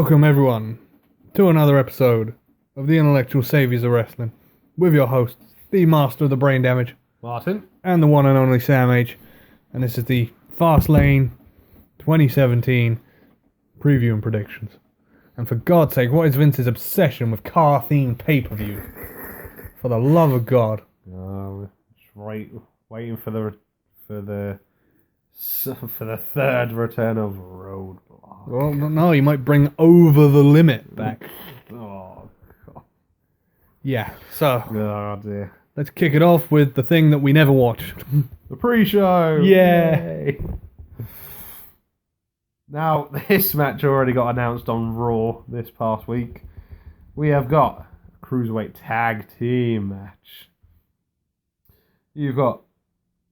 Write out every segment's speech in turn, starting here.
Welcome everyone to another episode of the Intellectual Saviors of Wrestling with your hosts, the Master of the Brain Damage, Martin. and the one and only Sam H. And this is the Fastlane 2017 preview and predictions. And for God's sake, what is Vince's obsession with car-themed pay-per-view? For the love of God. Just waiting for the third return of Roadblock. Well, no, you might bring Over the Limit back. Oh, God. Yeah, so Oh, dear. let's kick it off with the thing that we never watched. The pre-show! Yeah. Yay. Now, this match already got announced on Raw this past week. We have got a Cruiserweight Tag Team match. You've got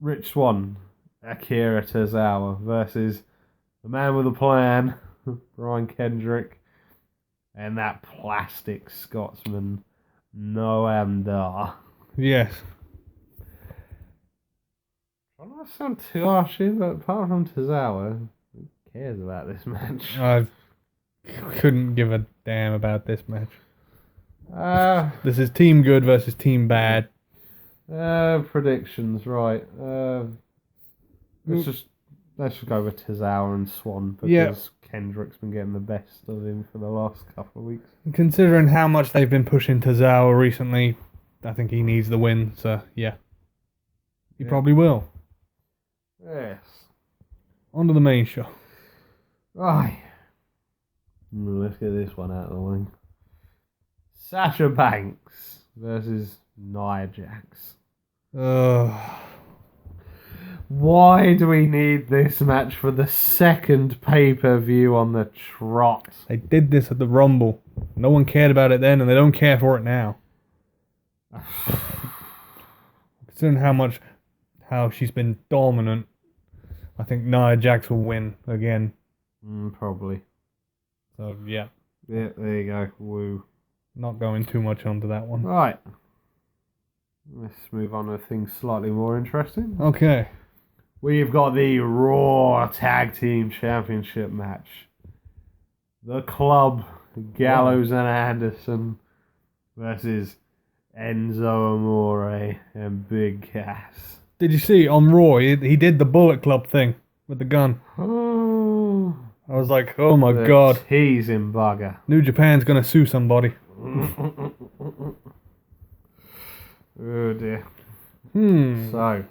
Rich Swann, Akira Tozawa versus the man with a plan, Brian Kendrick, and that plastic Scotsman, Noam Dar. Yes. I'm not sound too harsh here, but apart from Tozawa, who cares about this match? I couldn't give a damn about this match. This is Team Good versus Team Bad. Predictions, right. Let's just go with Tozawa and Swan because Kendrick's been getting the best of him for the last couple of weeks. Considering how much they've been pushing Tozawa recently, I think he needs the win, so yeah. He probably will. Yes. On to the main show. Right. Let's get this one out of the way. Sasha Banks versus Nia Jax. Why do we need this match for the second pay-per-view on the trot? They did this at the Rumble. No one cared about it then, and they don't care for it now. Considering how she's been dominant, I think Nia Jax will win again. Probably. So yeah. Yeah, there you go. Woo. Not going too much onto that one. Right. Let's move on to things slightly more interesting. Okay. We've got the Raw Tag Team Championship match. The Club, Gallows and Anderson versus Enzo Amore and Big Cass. Did you see on Raw, he did the Bullet Club thing with the gun? Oh, I was like, oh my God. Teasing bugger. New Japan's gonna sue somebody. Oh dear. So,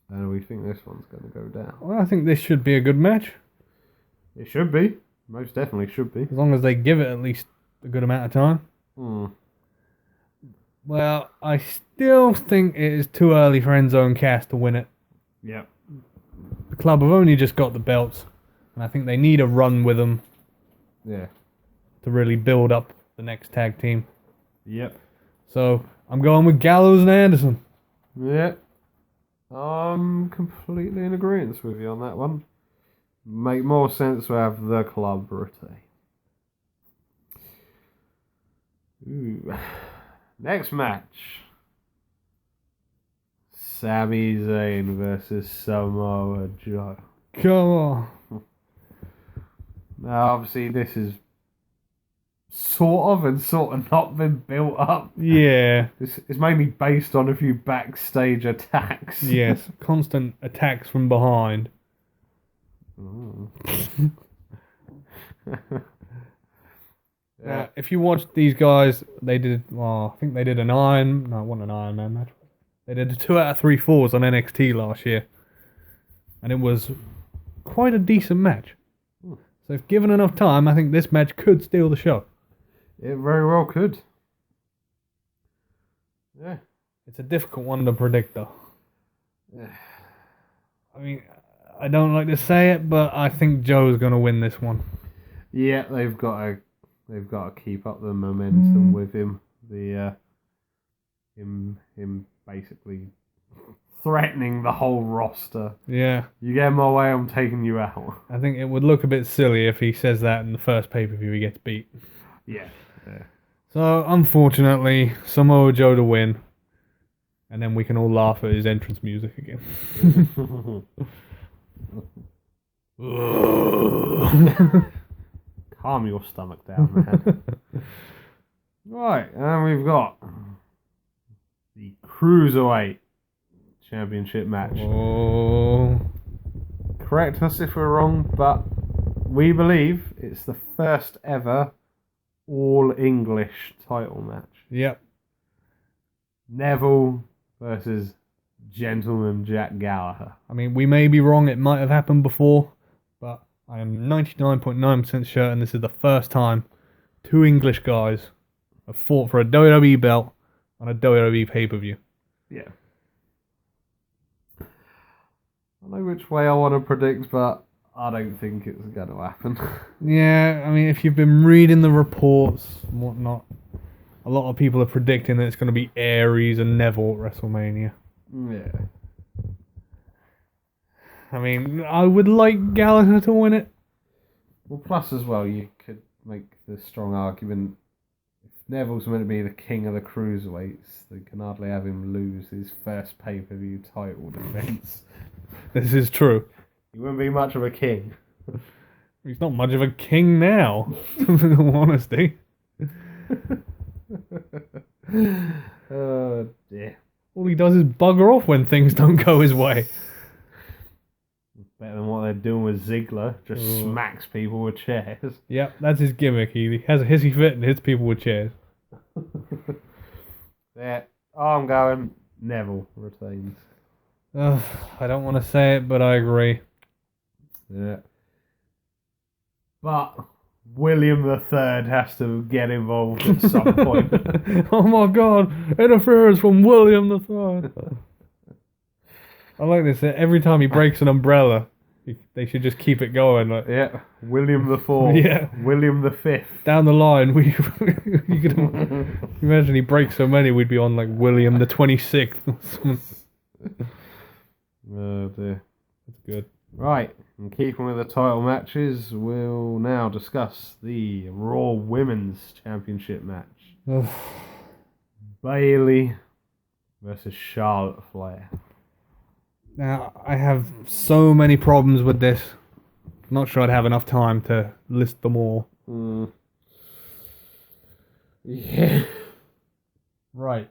how do we think this one's going to go down? Well, I think this should be a good match. It should be. Most definitely should be. As long as they give it at least a good amount of time. Well, I still think it is too early for Enzo and Cass to win it. Yep. The Club have only just got the belts, and I think they need a run with them. Yeah. To really build up the next tag team. Yep. So, I'm going with Gallows and Anderson. Yep. I'm completely in agreement with you on that one. Make more sense to have the Club retain. Ooh. Next match. Sami Zayn versus Samoa Joe. Come on. Now, obviously, this is sort of not been built up. Yeah. It's mainly based on a few backstage attacks. Yes, constant attacks from behind. If you watch these guys, they did, I think they did it wasn't an Iron Man match. They did a 2 out of 3 falls on NXT last year. And it was quite a decent match. So if given enough time, I think this match could steal the show. It very well could. Yeah. It's a difficult one to predict, though. Yeah. I mean, I don't like to say it, but I think Joe's going to win this one. Yeah, they've got to keep up the momentum with him. Him basically threatening the whole roster. Yeah. You get in my way, I'm taking you out. I think it would look a bit silly if he says that in the first pay-per-view he gets beat. Yeah. So, unfortunately, Samoa Joe to win. And then we can all laugh at his entrance music again. calm your stomach down, man. Right, and we've got the Cruiserweight Championship match. Oh. Correct us if we're wrong, but we believe it's the first ever all-English title match. Yep. Neville versus Gentleman Jack Gallagher. I mean, we may be wrong. It might have happened before, but I am 99.9% certain this is the first time two English guys have fought for a WWE belt on a WWE pay-per-view. Yeah. I know which way I want to predict, but I don't think it's going to happen. Yeah, I mean, if you've been reading the reports and whatnot, a lot of people are predicting that it's going to be Aries and Neville at WrestleMania. Yeah. I mean, I would like Gallagher to win it. Well, plus as well, you could make the strong argument if Neville's meant to be the king of the cruiserweights, they can hardly have him lose his first pay-per-view title defense. This is true. He wouldn't be much of a king. He's not much of a king now, in all honesty. Oh dear. All he does is bugger off when things don't go his way. Better than what they're doing with Ziggler. Just smacks people with chairs. Yep, that's his gimmick. He has a hissy fit and hits people with chairs. Yeah. I'm going Neville retains. I don't want to say it, but I agree. Yeah. But William III has to get involved at some point. Oh my god, interference from William III. I like this. Every time he breaks an umbrella, they should just keep it going. Like, Yeah. William IV. Yeah. William V. Down the line, you could imagine he breaks so many, we'd be on like William the 26th or something. Oh dear. That's good. Right, in keeping with the title matches, we'll now discuss the Raw Women's Championship match. Bayley versus Charlotte Flair. Now, I have so many problems with this. Not sure I'd have enough time to list them all. Yeah. Right.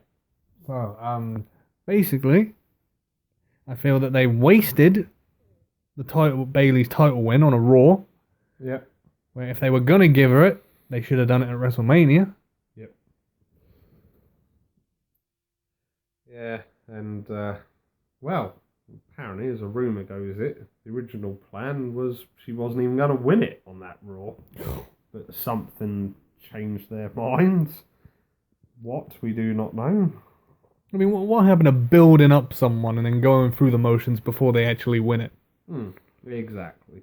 So, basically, I feel that they wasted Bayley's title win on a Raw. Yep. Where if they were gonna give her it, they should have done it at WrestleMania. Yep. Yeah, and well, apparently, as a rumor goes, the original plan was she wasn't even gonna win it on that Raw, but something changed their minds. What, we do not know. I mean, what happened to building up someone and then going through the motions before they actually win it? Exactly.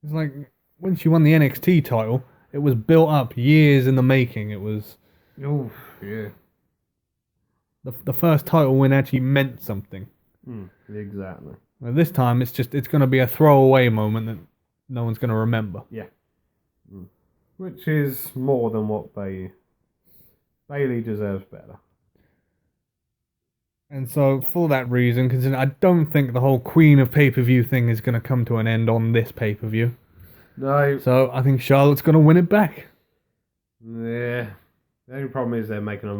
It's like when she won the NXT title, it was built up years in the making. It was Oh, yeah. the first title win actually meant something. Exactly. Well, this time it's going to be a throwaway moment that no one's going to remember. Yeah. Which is more than what Bayley deserves better. And so, for that reason, considering I don't think the whole Queen of Pay-Per-View thing is going to come to an end on this pay-per-view. No. So, I think Charlotte's going to win it back. Yeah. The only problem is they're making a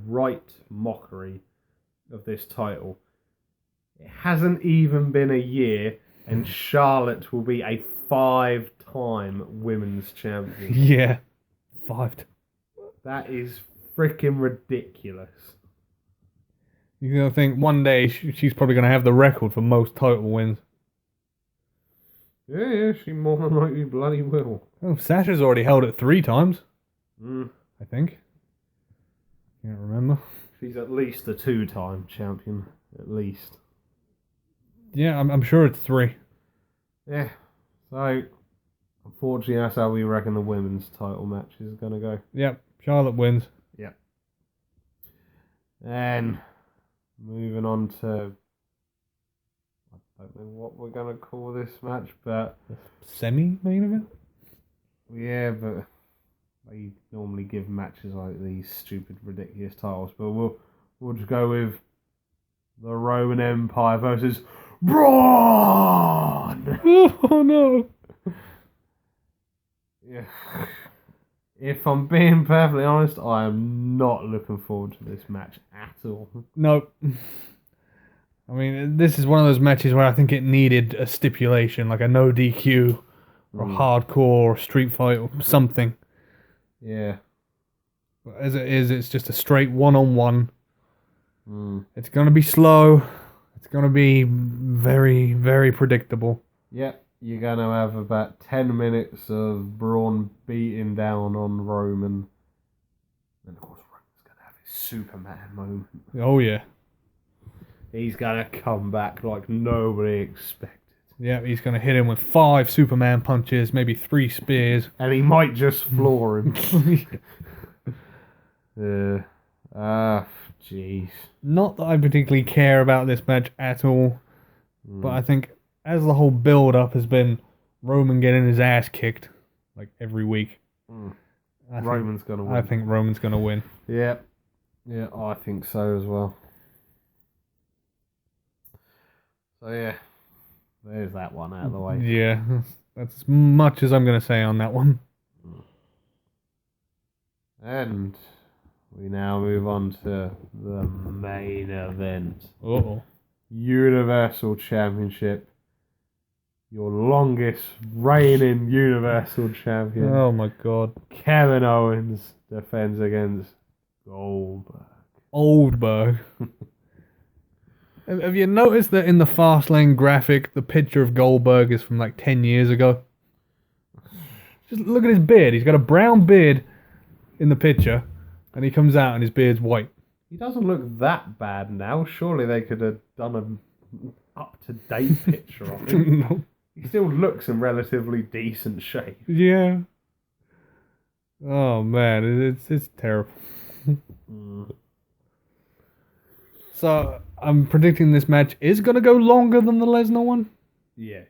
right mockery of this title. It hasn't even been a year, and Charlotte will be a 5-time women's champion. Yeah. 5. That is freaking ridiculous. You're going to think one day she's probably going to have the record for most title wins. Yeah, she more than likely bloody will. Oh, Sasha's already held it 3 times. I think. Can't remember. She's at least a 2-time champion, at least. Yeah, I'm sure it's 3. Yeah. So, unfortunately, that's how we reckon the women's title match is going to go. Yep, Charlotte wins. Yep. And moving on to, I don't know what we're going to call this match, but Semi-main event? yeah, but they normally give matches like these stupid, ridiculous titles. But we'll just go with the Roman Empire versus Braun. Oh no! Yeah. If I'm being perfectly honest, I am not looking forward to this match at all. Nope. I mean, this is one of those matches where I think it needed a stipulation, like a no DQ, or hardcore, or street fight, or something. Yeah. But as it is, it's just a straight one-on-one. It's going to be slow. It's going to be very, very predictable. Yep. You're going to have about 10 minutes of Braun beating down on Roman. And of course, Roman's going to have his Superman moment. Oh, yeah. He's going to come back like nobody expected. Yeah, he's going to hit him with 5 Superman punches, maybe 3 spears. And he might just floor him. Jeez. Not that I particularly care about this match at all. But I think as the whole build-up has been Roman getting his ass kicked, like every week. Roman's going to win. I think Roman's going to win. Yeah. Yeah, I think so as well. So yeah, there's that one out of the way. Yeah, that's as much as I'm going to say on that one. And we now move on to the main event. Uh-oh. Universal Championship. Your longest reigning Universal Champion. Oh my god. Kevin Owens defends against Goldberg. Oldberg. Have you noticed that in the Fastlane graphic, the picture of Goldberg is from like 10 years ago? Just look at his beard. He's got a brown beard in the picture, and he comes out and his beard's white. He doesn't look that bad now. Surely they could have done an up-to-date picture of him. No. He still looks in relatively decent shape. Yeah. Oh man, it's terrible. So I'm predicting this match is going to go longer than the Lesnar one. Yeah.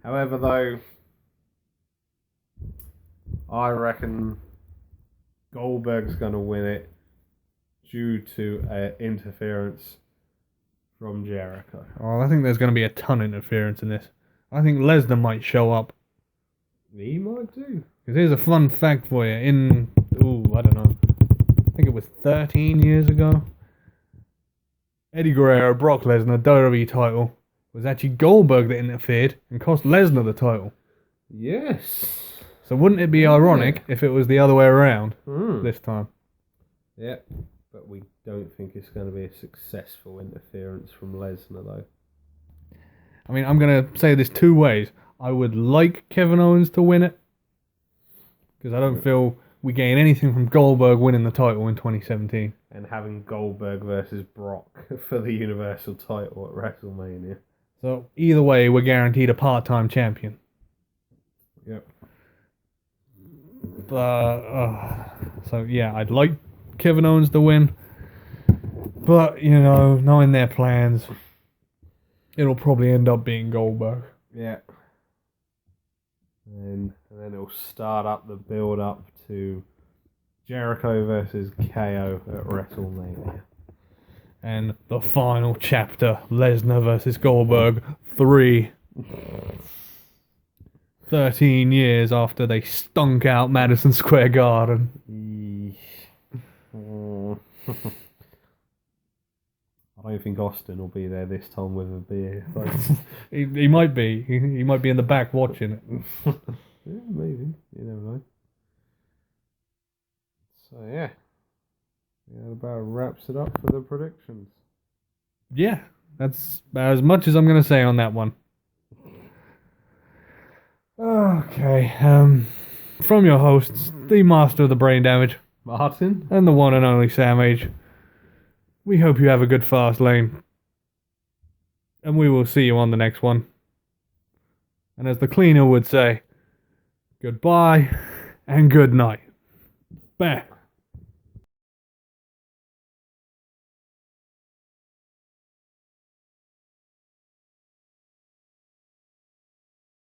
However, though, I reckon Goldberg's going to win it due to interference from Jericho. Oh, I think there's going to be a ton of interference in this. I think Lesnar might show up. He might do. Because here's a fun fact for you. I don't know. I think it was 13 years ago. Eddie Guerrero, Brock Lesnar, WWE title. It was actually Goldberg that interfered and cost Lesnar the title. Yes. So wouldn't it be ironic if it was the other way around this time? Yeah, but we don't think it's going to be a successful interference from Lesnar, though. I mean, I'm going to say this 2 ways. I would like Kevin Owens to win it, because I don't feel we gain anything from Goldberg winning the title in 2017. And having Goldberg versus Brock for the Universal title at WrestleMania. So either way, we're guaranteed a part-time champion. Yep. So yeah, I'd like Kevin Owens to win, but knowing their plans, it'll probably end up being Goldberg. Yeah. And then it'll start up the build-up to Jericho versus KO at WrestleMania. And the final chapter, Lesnar versus Goldberg 3. 13 years after they stunk out Madison Square Garden. I don't think Austin will be there this time with a beer. He might be. He might be in the back watching it. Yeah, maybe. You never know. So yeah, that about wraps it up for the predictions. Yeah, that's about as much as I'm going to say on that one. Okay, from your hosts, the master of the brain damage, Martin, and the one and only Sam H. We hope you have a good fast lane. And we will see you on the next one. And as the cleaner would say, goodbye and good night. Bam.